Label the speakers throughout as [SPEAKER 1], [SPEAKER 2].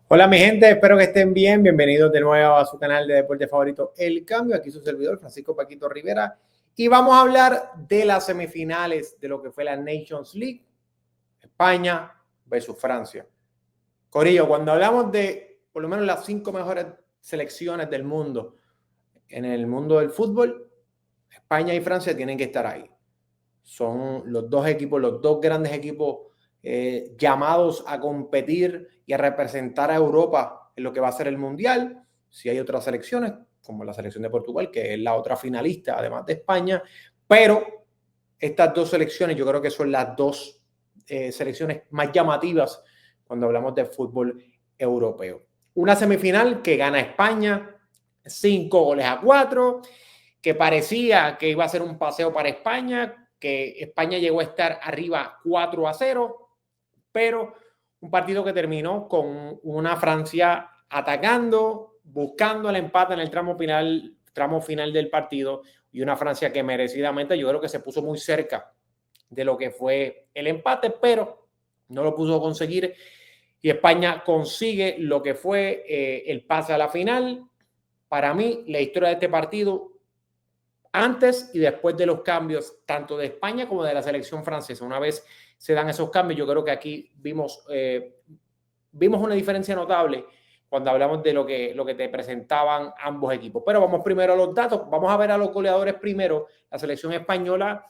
[SPEAKER 1] Hola mi gente, espero que estén bien. Bienvenidos de nuevo a su canal de deporte favorito, El Cambio. Aquí su servidor, Francisco Paquito Rivera. Y vamos a hablar de las semifinales de lo que fue la Nations League, España versus Francia. Corillo, cuando hablamos de por lo menos las 5 mejores selecciones del mundo, en el mundo del fútbol, España y Francia tienen que estar ahí. Son los dos equipos, los dos grandes equipos llamados a competir y a representar a Europa en lo que va a ser el Mundial. Si hay otras selecciones, como la selección de Portugal, que es la otra finalista, además de España, pero estas dos selecciones yo creo que son las dos selecciones más llamativas cuando hablamos de fútbol europeo. Una semifinal que gana España 5-4, que parecía que iba a ser un paseo para España, que España llegó a estar arriba 4-0, pero un partido que terminó con una Francia atacando, buscando el empate en el tramo final del partido, y una Francia que merecidamente yo creo que se puso muy cerca de lo que fue el empate, pero no lo pudo conseguir, y España consigue lo que fue el pase a la final. Para mí, la historia de este partido, antes y después de los cambios, tanto de España como de la selección francesa, una vez se dan esos cambios, yo creo que aquí vimos una diferencia notable cuando hablamos de lo que te presentaban ambos equipos. Pero vamos primero a los datos, vamos a ver a los goleadores primero. La selección española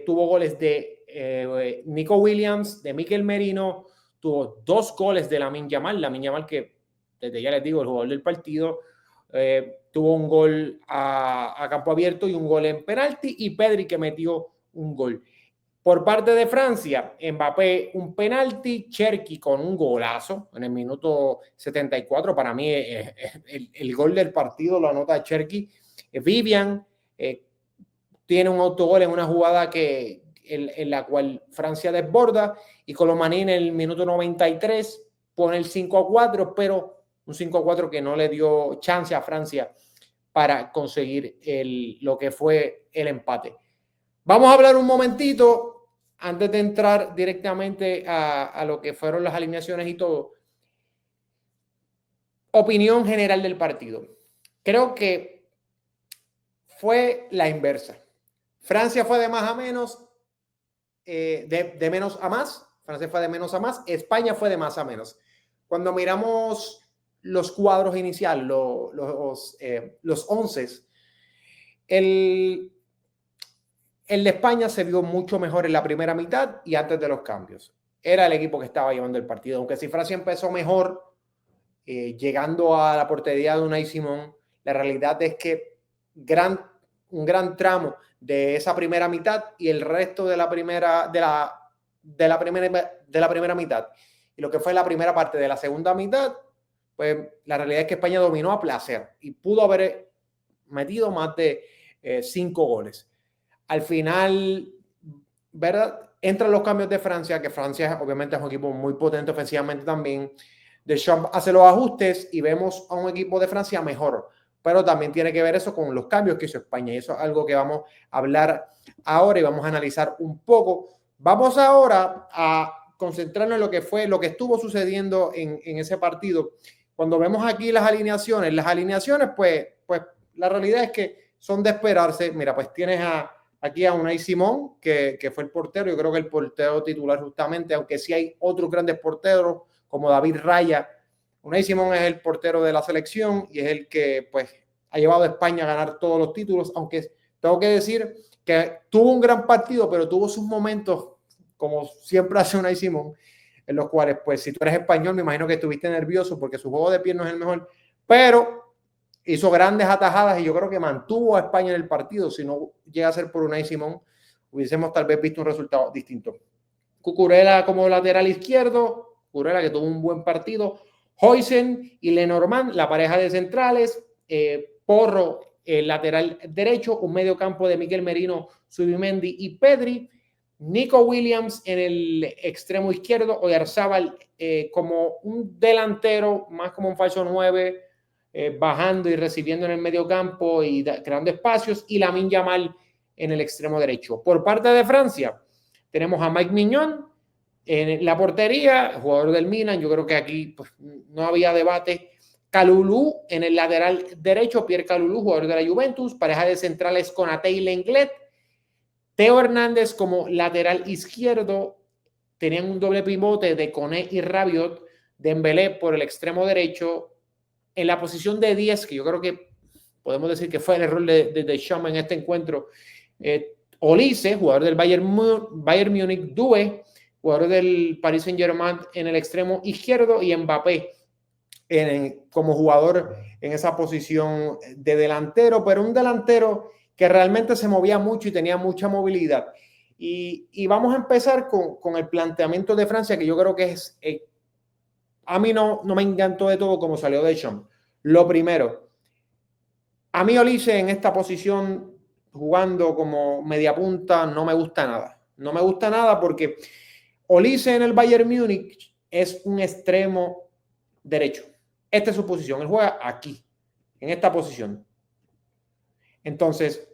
[SPEAKER 1] tuvo goles de Nico Williams, de Mikel Merino, tuvo 2 goles de Lamine Yamal, que desde ya les digo, el jugador del partido. Tuvo un gol a campo abierto y un gol en penalti, y Pedri, que metió un gol. Por parte de Francia, Mbappé un penalti, Cherki con un golazo en el minuto 74. Para mí el gol del partido lo anota Cherki. Vivian tiene un autogol en una jugada en la cual Francia desborda, y Colomani en el minuto 93 pone el 5-4, pero un 5-4 que no le dio chance a Francia para conseguir lo que fue el empate. Vamos a hablar un momentito, antes de entrar directamente a lo que fueron las alineaciones y todo. Opinión general del partido. Creo que fue la inversa. Francia fue de más a menos, de menos a más. Francia fue de menos a más. España fue de más a menos. Cuando miramos los cuadros iniciales, los 11, el de España se vio mucho mejor en la primera mitad y antes de los cambios. Era el equipo que estaba llevando el partido. Aunque si Francia empezó mejor, llegando a la portería de Unai Simón, la realidad es que un gran tramo de esa primera mitad y el resto de la primera mitad y lo que fue la primera parte de la segunda mitad, pues la realidad es que España dominó a placer y pudo haber metido más de 5 goles. Al final, ¿verdad? Entran los cambios de Francia, que Francia obviamente es un equipo muy potente ofensivamente también. Deschamps hace los ajustes y vemos a un equipo de Francia mejor, pero también tiene que ver eso con los cambios que hizo España, y eso es algo que vamos a hablar ahora y vamos a analizar un poco. Vamos ahora a concentrarnos en lo que estuvo sucediendo en ese partido. Cuando vemos aquí las alineaciones, pues la realidad es que son de esperarse. Mira, pues tienes aquí a Unai Simón, que fue el portero. Yo creo que el portero titular justamente, aunque sí hay otros grandes porteros como David Raya. Unai Simón es el portero de la selección y es el que pues ha llevado a España a ganar todos los títulos, aunque tengo que decir que tuvo un gran partido, pero tuvo sus momentos, como siempre hace Unai Simón, en los cuales, pues, si tú eres español, me imagino que estuviste nervioso porque su juego de pie no es el mejor, pero hizo grandes atajadas y yo creo que mantuvo a España en el partido. Si no llega a ser por Unai Simón, hubiésemos tal vez visto un resultado distinto. Cucurella como lateral izquierdo, Cucurella que tuvo un buen partido, Huijsen y Lenormand, la pareja de centrales, Porro, el lateral derecho, un medio campo de Mikel Merino, Zubimendi y Pedri, Nico Williams en el extremo izquierdo, Oyarzabal como un delantero, más como un falso 9, bajando y recibiendo en el medio campo y creando espacios, y Lamine Yamal en el extremo derecho. Por parte de Francia, tenemos a Mike Mignon, En la portería, jugador del Milan, yo creo que aquí pues, no había debate. Kalulu en el lateral derecho, Pierre Kalulu, jugador de la Juventus, pareja de centrales Konaté y Lenglet. Theo Hernández como lateral izquierdo, tenían un doble pivote de Koné y Rabiot, Dembélé por el extremo derecho. En la posición de 10, que yo creo que podemos decir que fue el error de Deschamps en este encuentro, Olise, jugador del Bayern Múnich, Doué, jugador del Paris Saint-Germain en el extremo izquierdo, y Mbappé como jugador en esa posición de delantero, pero un delantero que realmente se movía mucho y tenía mucha movilidad. Y vamos a empezar con el planteamiento de Francia, que yo creo que es, a mí no me encantó de todo como salió Deschamps. Lo primero, a mí Olise en esta posición, jugando como media punta, no me gusta nada. No me gusta nada porque Olise en el Bayern Múnich es un extremo derecho. Esta es su posición. Él juega aquí, en esta posición. Entonces,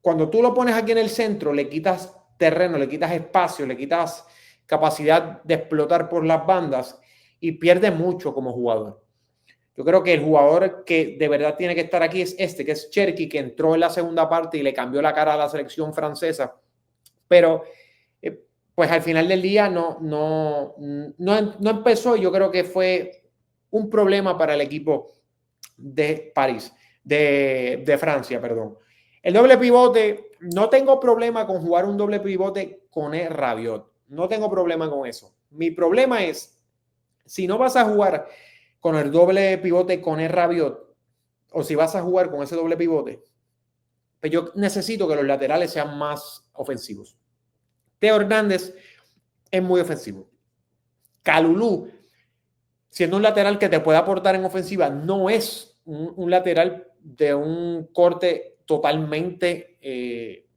[SPEAKER 1] cuando tú lo pones aquí en el centro, le quitas terreno, le quitas espacio, le quitas capacidad de explotar por las bandas y pierde mucho como jugador. Yo creo que el jugador que de verdad tiene que estar aquí es este, que es Cherki, que entró en la segunda parte y le cambió la cara a la selección francesa. Pero, pues al final del día no empezó. Yo creo que fue un problema para el equipo de París, de Francia, perdón. El doble pivote, no tengo problema con jugar un doble pivote con el Rabiot. No tengo problema con eso. Mi problema es, si no vas a jugar con el doble pivote con el Rabiot, o si vas a jugar con ese doble pivote, pues yo necesito que los laterales sean más ofensivos. Theo Hernández es muy ofensivo. Kalulu, siendo un lateral que te puede aportar en ofensiva, no es un lateral de un corte totalmente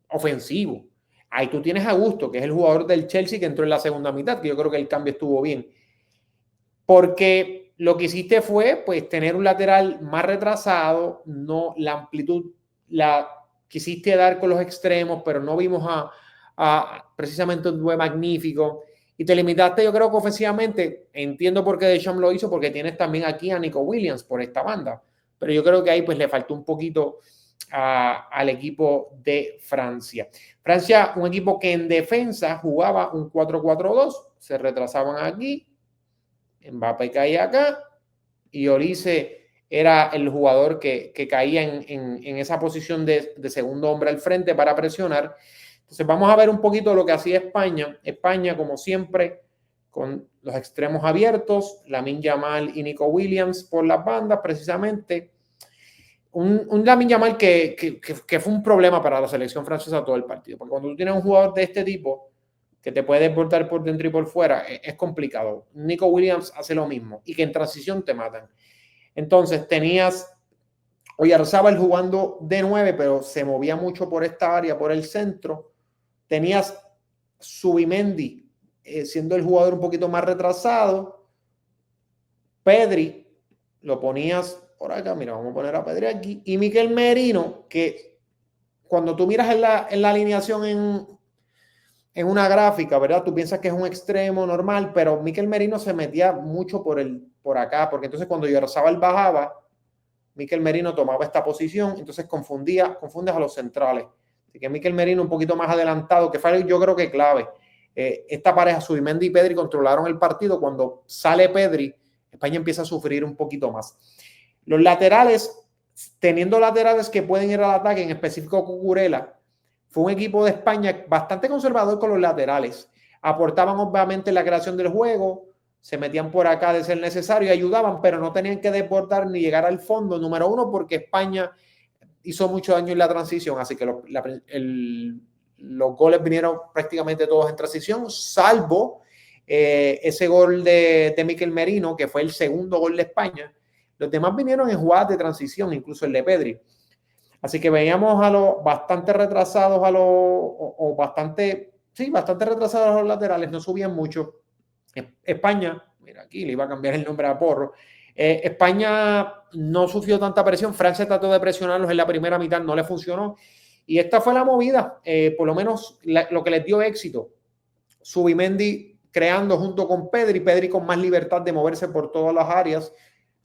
[SPEAKER 1] ofensivo. Ahí tú tienes a Gusto, que es el jugador del Chelsea que entró en la segunda mitad, que yo creo que el cambio estuvo bien. Porque lo que hiciste fue pues tener un lateral más retrasado, no la amplitud la quisiste dar con los extremos, pero no vimos a precisamente un Doué magnífico. Y te limitaste, yo creo que ofensivamente, entiendo por qué Deschamps lo hizo, porque tienes también aquí a Nico Williams por esta banda. Pero yo creo que ahí pues le faltó un poquito al equipo de Francia. Francia, un equipo que en defensa jugaba un 4-4-2, se retrasaban aquí, Mbappé caía acá y Olise era el jugador que caía en esa posición de segundo hombre al frente para presionar. Entonces vamos a ver un poquito lo que hacía España. España, como siempre, con los extremos abiertos, Lamine Yamal y Nico Williams por las bandas, precisamente. Un Lamine Yamal que fue un problema para la selección francesa todo el partido. Porque cuando tú tienes un jugador de este tipo, que te puede desbordar por dentro y por fuera, es complicado. Nico Williams hace lo mismo y que en transición te matan. Entonces tenías Oyarzábal jugando de 9, pero se movía mucho por esta área, por el centro. Tenías Zubimendi siendo el jugador un poquito más retrasado. Pedri lo ponías por acá, mira, vamos a poner a Pedri aquí. Y Mikel Merino, que cuando tú miras en la alineación en una gráfica, ¿verdad? Tú piensas que es un extremo normal, pero Mikel Merino se metía mucho por acá, porque entonces cuando Oyarzábal bajaba, Mikel Merino tomaba esta posición, entonces confundes a los centrales. Así que Mikel Merino un poquito más adelantado, que fue yo creo que clave. Esta pareja, Zubimendi y Pedri, controlaron el partido. Cuando sale Pedri, España empieza a sufrir un poquito más. Los laterales, teniendo laterales que pueden ir al ataque, en específico Cucurella, fue un equipo de España bastante conservador con los laterales. Aportaban obviamente la creación del juego, se metían por acá de ser necesario y ayudaban, pero no tenían que desbordar ni llegar al fondo. Número uno, porque España hizo mucho daño en la transición, así que los goles vinieron prácticamente todos en transición, salvo ese gol de Mikel Merino, que fue el segundo gol de España. Los demás vinieron en jugadas de transición, incluso el de Pedri. Así que veíamos a los bastante retrasados, bastante retrasados a los laterales, no subían mucho. España, mira aquí le iba a cambiar el nombre a Porro. España no sufrió tanta presión. Francia trató de presionarlos en la primera mitad, no le funcionó. Y esta fue la movida, por lo menos lo que les dio éxito. Zubimendi creando junto con Pedri con más libertad de moverse por todas las áreas,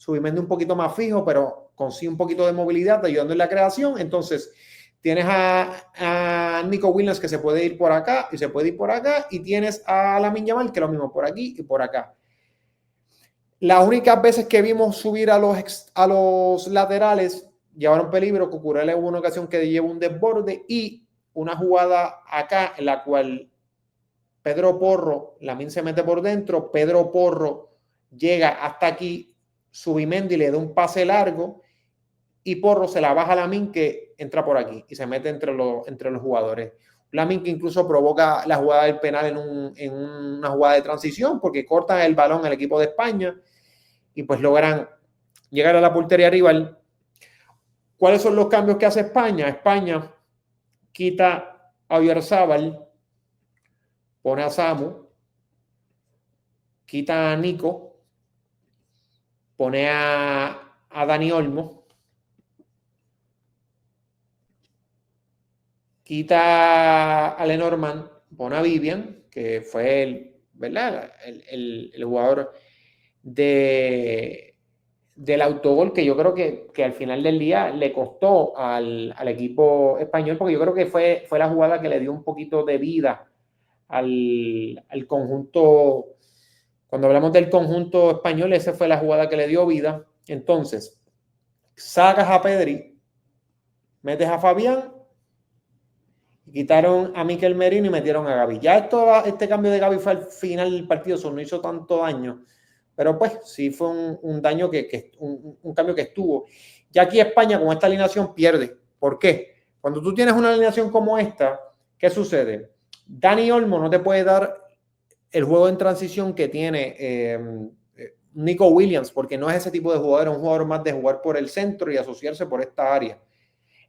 [SPEAKER 1] Zubimendi un poquito más fijo, pero consigue un poquito de movilidad, ayudando en la creación. Entonces, tienes a Nico Williams, que se puede ir por acá y se puede ir por acá, y tienes a Lamine Yamal, que es lo mismo por aquí y por acá. Las únicas veces que vimos subir a los laterales, llevaron peligro. Cucurella hubo una ocasión que llevó un desborde y una jugada acá en la cual Pedro Porro, Lamine se mete por dentro, Pedro Porro llega hasta aquí, Zubimendi le da un pase largo y Porro se la baja a Lamine, que entra por aquí y se mete entre los jugadores. Lamine que incluso provoca la jugada del penal en una jugada de transición, porque cortan el balón al equipo de España y pues logran llegar a la portería rival. ¿Cuáles son los cambios que hace España? España quita a Oyarzabal, pone a Samu, quita a Nico, pone a Dani Olmo, quita a Lenormand, pone a Vivian, que fue el jugador del autogol, que yo creo que al final del día le costó al equipo español, porque yo creo que fue la jugada que le dio un poquito de vida al conjunto. Cuando hablamos del conjunto español, esa fue la jugada que le dio vida. Entonces, sacas a Pedri, metes a Fabián, quitaron a Mikel Merino y metieron a Gavi. Ya este cambio de Gavi fue al final del partido, eso no hizo tanto daño, pero pues sí fue un daño un cambio que estuvo. Ya aquí España con esta alineación pierde. ¿Por qué? Cuando tú tienes una alineación como esta, ¿qué sucede? Dani Olmo no te puede dar el juego en transición que tiene Nico Williams, porque no es ese tipo de jugador, es un jugador más de jugar por el centro y asociarse por esta área.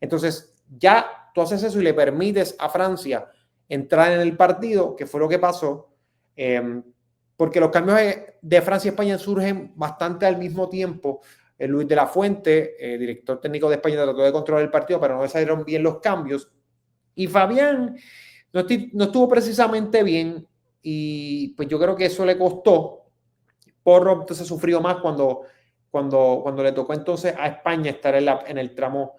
[SPEAKER 1] Entonces, ya tú haces eso y le permites a Francia entrar en el partido, que fue lo que pasó, porque los cambios de Francia y España surgen bastante al mismo tiempo. Luis de la Fuente, director técnico de España, trató de controlar el partido, pero no le salieron bien los cambios. Y Fabián no estuvo precisamente bien, y pues yo creo que eso le costó. Porro entonces sufrió más cuando le tocó entonces a España estar en el tramo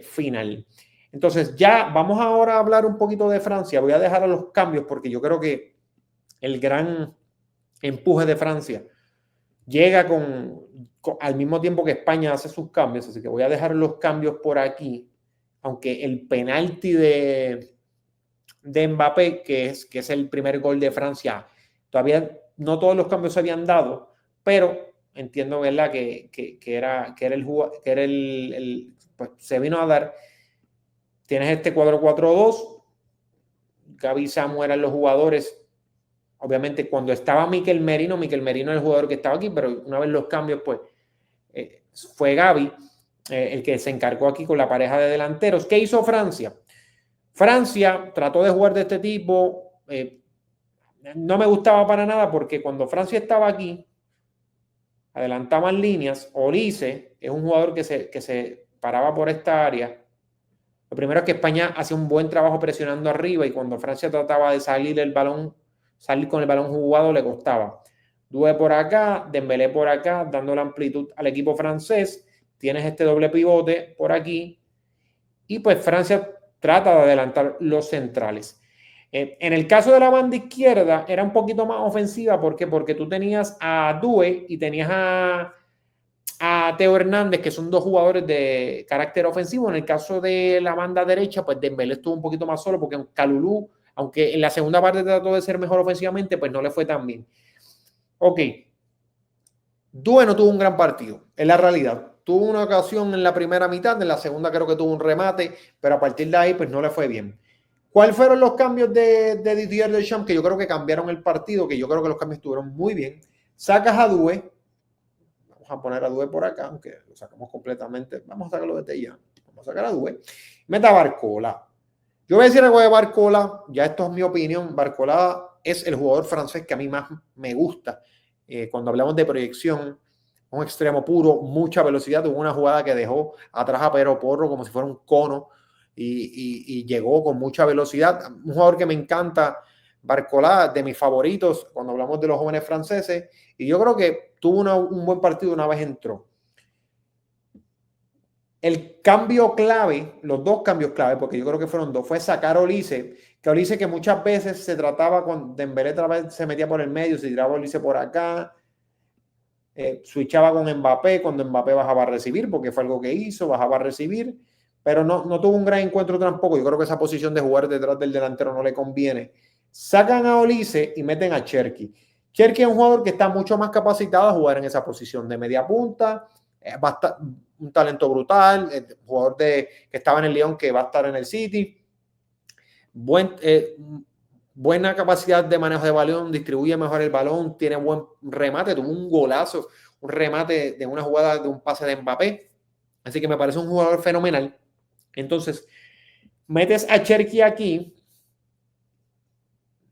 [SPEAKER 1] final. Entonces ya vamos ahora a hablar un poquito de Francia. Voy a dejar a los cambios porque yo creo que el gran empuje de Francia llega al mismo tiempo que España hace sus cambios, así que voy a dejar los cambios por aquí, aunque el penalti de Mbappé, que es el primer gol de Francia, todavía no todos los cambios se habían dado, pero entiendo, ¿verdad?, que pues se vino a dar. Tienes este 4-4-2, Gavi y Samu eran los jugadores. Obviamente cuando estaba Mikel Merino es el jugador que estaba aquí, pero una vez los cambios, pues fue Gavi el que se encargó aquí con la pareja de delanteros. ¿Qué hizo Francia? Francia trató de jugar de este tipo. No me gustaba para nada porque cuando Francia estaba aquí, adelantaban líneas. Olise es un jugador que se paraba por esta área. Lo primero es que España hacía un buen trabajo presionando arriba, y cuando Francia trataba de salir con el balón jugado, le costaba. Doué por acá, Dembélé por acá, dando la amplitud al equipo francés. Tienes este doble pivote por aquí y pues Francia trata de adelantar los centrales. En el caso de la banda izquierda era un poquito más ofensiva. ¿Por qué? Porque tú tenías a Doué y tenías a Teo Hernández, que son dos jugadores de carácter ofensivo. En el caso de la banda derecha, pues Dembélé estuvo un poquito más solo, porque Kalulu, aunque en la segunda parte trató de ser mejor ofensivamente, pues no le fue tan bien. Ok. Doué no tuvo un gran partido, es la realidad. Tuvo una ocasión en la primera mitad, en la segunda creo que tuvo un remate, pero a partir de ahí pues no le fue bien. ¿Cuáles fueron los cambios de Didier Deschamps? Que yo creo que cambiaron el partido, que yo creo que los cambios estuvieron muy bien. Sacas a Doué. Vamos a poner a Doué por acá, aunque lo sacamos completamente. Vamos a sacarlo desde ya. Vamos a sacar a Doué. Meta a Barcola. Yo voy a decir algo de Barcola. Ya esto es mi opinión. Barcola es el jugador francés que a mí más me gusta. Cuando hablamos de proyección, un extremo puro, mucha velocidad. Tuvo una jugada que dejó atrás a Pedro Porro como si fuera un cono y llegó con mucha velocidad. Un jugador que me encanta Barcola, de mis favoritos cuando hablamos de los jóvenes franceses, y yo creo que tuvo un buen partido una vez entró. El cambio clave, los dos cambios clave, porque yo creo que fueron dos, fue sacar a Olise, que muchas veces se trataba con Dembélé, otra vez se metía por el medio, se tiraba Olise por acá, switchaba con Mbappé cuando Mbappé bajaba a recibir, porque fue algo que hizo, bajaba a recibir, pero no tuvo un gran encuentro tampoco. Yo creo que esa posición de jugar detrás del delantero no le conviene. Sacan a Olise y meten a Cherki. Cherki es un jugador que está mucho más capacitado a jugar en esa posición de media punta, un talento brutal, jugador que estaba en el Lyon, que va a estar en el City, buena capacidad de manejo de balón, distribuye mejor el balón, tiene buen remate, tuvo un golazo, un remate de una jugada de un pase de Mbappé, así que me parece un jugador fenomenal. Entonces, metes a Cherki aquí,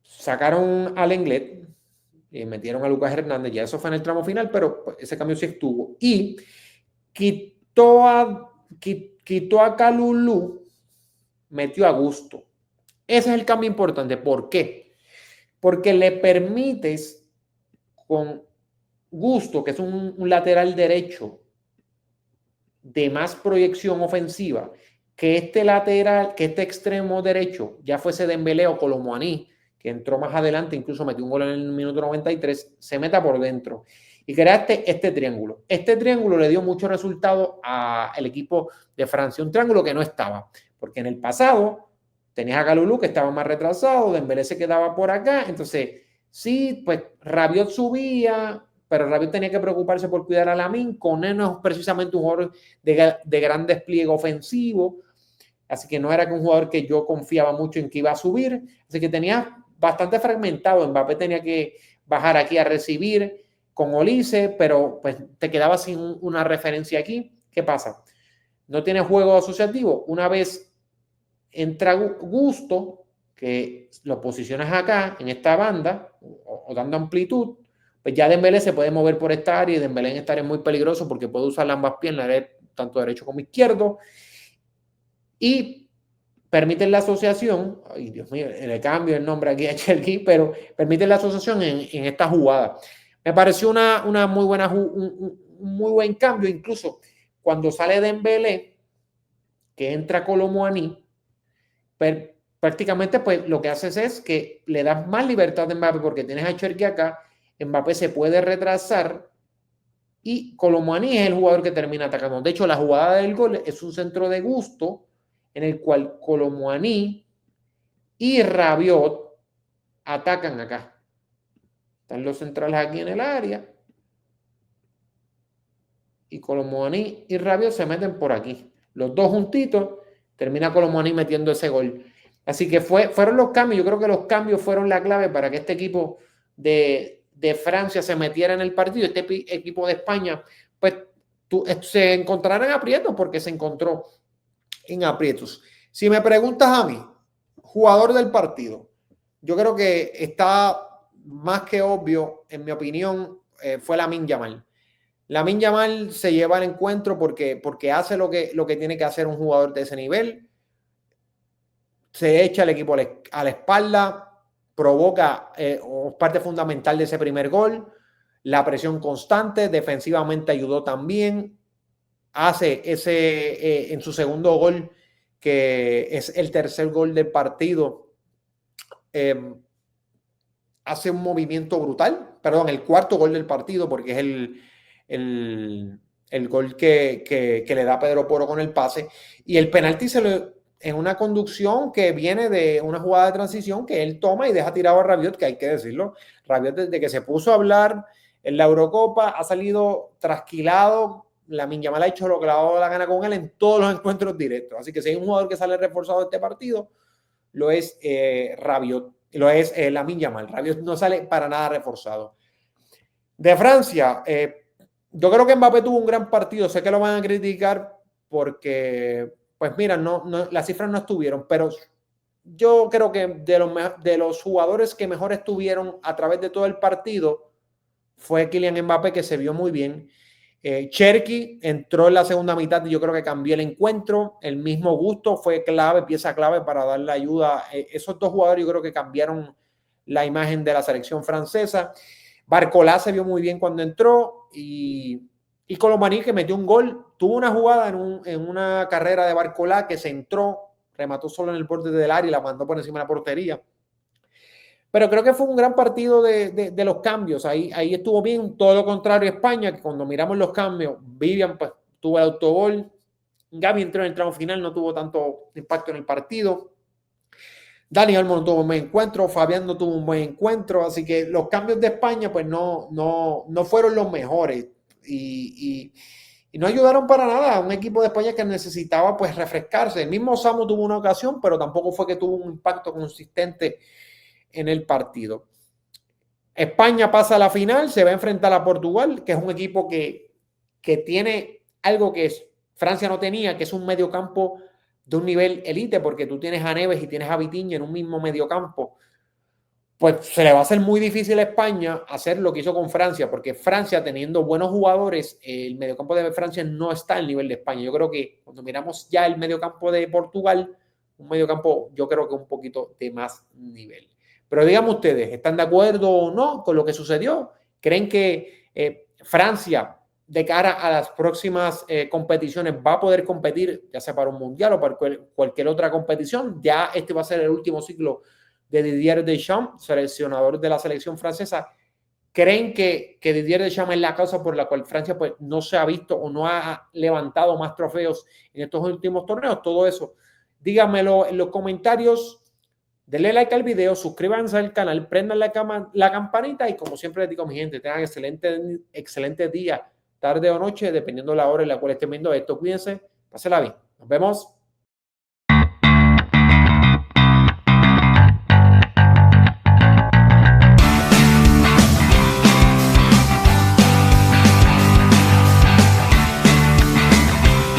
[SPEAKER 1] sacaron al Lenglet, metieron a Lucas Hernández, ya eso fue en el tramo final, pero ese cambio sí estuvo, y quitó a Kalulu, metió a Gusto. Ese es el cambio importante. ¿Por qué? Porque le permites con Gusto, que es un lateral derecho de más proyección ofensiva, que este extremo derecho, ya fuese Dembélé o Kolo Muani, que entró más adelante, incluso metió un gol en el minuto 93, se meta por dentro. Y creaste este triángulo. Este triángulo le dio mucho resultado al equipo de Francia. Un triángulo que no estaba, porque en el pasado tenías a Kalulu, que estaba más retrasado, Dembélé se quedaba por acá. Entonces, sí, pues Rabiot subía, pero Rabiot tenía que preocuparse por cuidar a Lamine. Koné no es precisamente un jugador de gran despliegue ofensivo, así que no era un jugador que yo confiaba mucho en que iba a subir. Así que tenía bastante fragmentado. Mbappé tenía que bajar aquí a recibir con Olise, pero pues te quedaba sin una referencia aquí. ¿Qué pasa? No tiene juego asociativo. Una vez entra Gusto, que lo posicionas acá, en esta banda, o dando amplitud, pues ya Dembélé se puede mover por esta área, y Dembélé en esta área es muy peligroso porque puede usar ambas piernas, tanto derecho como izquierdo, y permiten la asociación. Ay, Dios mío, le cambio el nombre aquí a Cherki, pero permiten la asociación en esta jugada. Me pareció una muy buena, un muy buen cambio, incluso cuando sale Dembélé, que entra Kolo Muani, prácticamente pues lo que haces es que le das más libertad a Mbappé, porque tienes a Cherki acá, Mbappé se puede retrasar y Kolo Muani es el jugador que termina atacando. De hecho, la jugada del gol es un centro de Gusto en el cual Kolo Muani y Rabiot atacan acá. Están los centrales aquí en el área y Kolo Muani y Rabiot se meten por aquí. Los dos juntitos, termina Kolo Muani metiendo ese gol. Así que fueron los cambios. Yo creo que los cambios fueron la clave para que este equipo de Francia se metiera en el partido. Este equipo de España, pues se encontrará en aprietos, porque se encontró en aprietos. Si me preguntas a mí, jugador del partido, yo creo que está más que obvio, en mi opinión, fue Lamine Yamal. Lamine Yamal se lleva el encuentro porque hace lo que tiene que hacer un jugador de ese nivel. Se echa el equipo a la espalda, provoca parte fundamental de ese primer gol, la presión constante, defensivamente ayudó también, hace ese en su segundo gol, que es el tercer gol del partido, hace un movimiento brutal, perdón, el cuarto gol del partido, porque es el gol que le da Pedro Porro con el pase, y el penalti en una conducción que viene de una jugada de transición que él toma y deja tirado a Rabiot, que hay que decirlo. Rabiot, desde que se puso a hablar en la Eurocopa, ha salido trasquilado. Lamine Yamal ha hecho lo que le ha dado la gana con él en todos los encuentros directos. Así que si hay un jugador que sale reforzado de este partido, lo es Rabiot, lo es Lamine Yamal. Rabiot no sale para nada reforzado. De Francia, yo creo que Mbappé tuvo un gran partido. Sé que lo van a criticar porque, pues mira, las cifras no estuvieron, pero yo creo que de los jugadores que mejor estuvieron a través de todo el partido fue Kylian Mbappé, que se vio muy bien. Cherki entró en la segunda mitad y yo creo que cambió el encuentro. El mismo Gusto fue clave, pieza clave para darle ayuda. Esos dos jugadores yo creo que cambiaron la imagen de la selección francesa. Barcola se vio muy bien cuando entró y Colomani, que metió un gol, tuvo una jugada en una carrera de Barcola que se entró, remató solo en el borde del área y la mandó por encima de la portería. Pero creo que fue un gran partido de los cambios. Ahí estuvo bien. Todo lo contrario a España, que cuando miramos los cambios, Vivian pues tuvo el autogol. Gavi entró en el tramo final, no tuvo tanto impacto en el partido. Dani Olmo no tuvo un buen encuentro. Fabián no tuvo un buen encuentro. Así que los cambios de España pues no fueron los mejores. Y no ayudaron para nada a un equipo de España que necesitaba pues refrescarse. El mismo Samu tuvo una ocasión, pero tampoco fue que tuvo un impacto consistente en el partido. España pasa a la final, se va a enfrentar a Portugal, que es un equipo que tiene algo que Francia no tenía, que es un mediocampo de un nivel elite, porque tú tienes a Neves y tienes a Vitinha en un mismo mediocampo. Pues se le va a hacer muy difícil a España hacer lo que hizo con Francia, porque Francia, teniendo buenos jugadores, el mediocampo de Francia no está al nivel de España. Yo creo que cuando miramos ya el mediocampo de Portugal, un mediocampo yo creo que un poquito de más nivel. Pero díganme ustedes, ¿están de acuerdo o no con lo que sucedió? ¿Creen que Francia, de cara a las próximas competiciones, va a poder competir, ya sea para un mundial o para cualquier otra competición? Ya este va a ser el último ciclo de Didier Deschamps, seleccionador de la selección francesa. ¿Creen que Didier Deschamps es la causa por la cual Francia pues, no se ha visto o no ha levantado más trofeos en estos últimos torneos? Todo eso, díganmelo en los comentarios. Denle like al video, suscríbanse al canal, prendan la campanita y como siempre les digo, mi gente, tengan excelente día, tarde o noche, dependiendo de la hora en la cual estén viendo esto. Cuídense, pásenla bien. Nos vemos.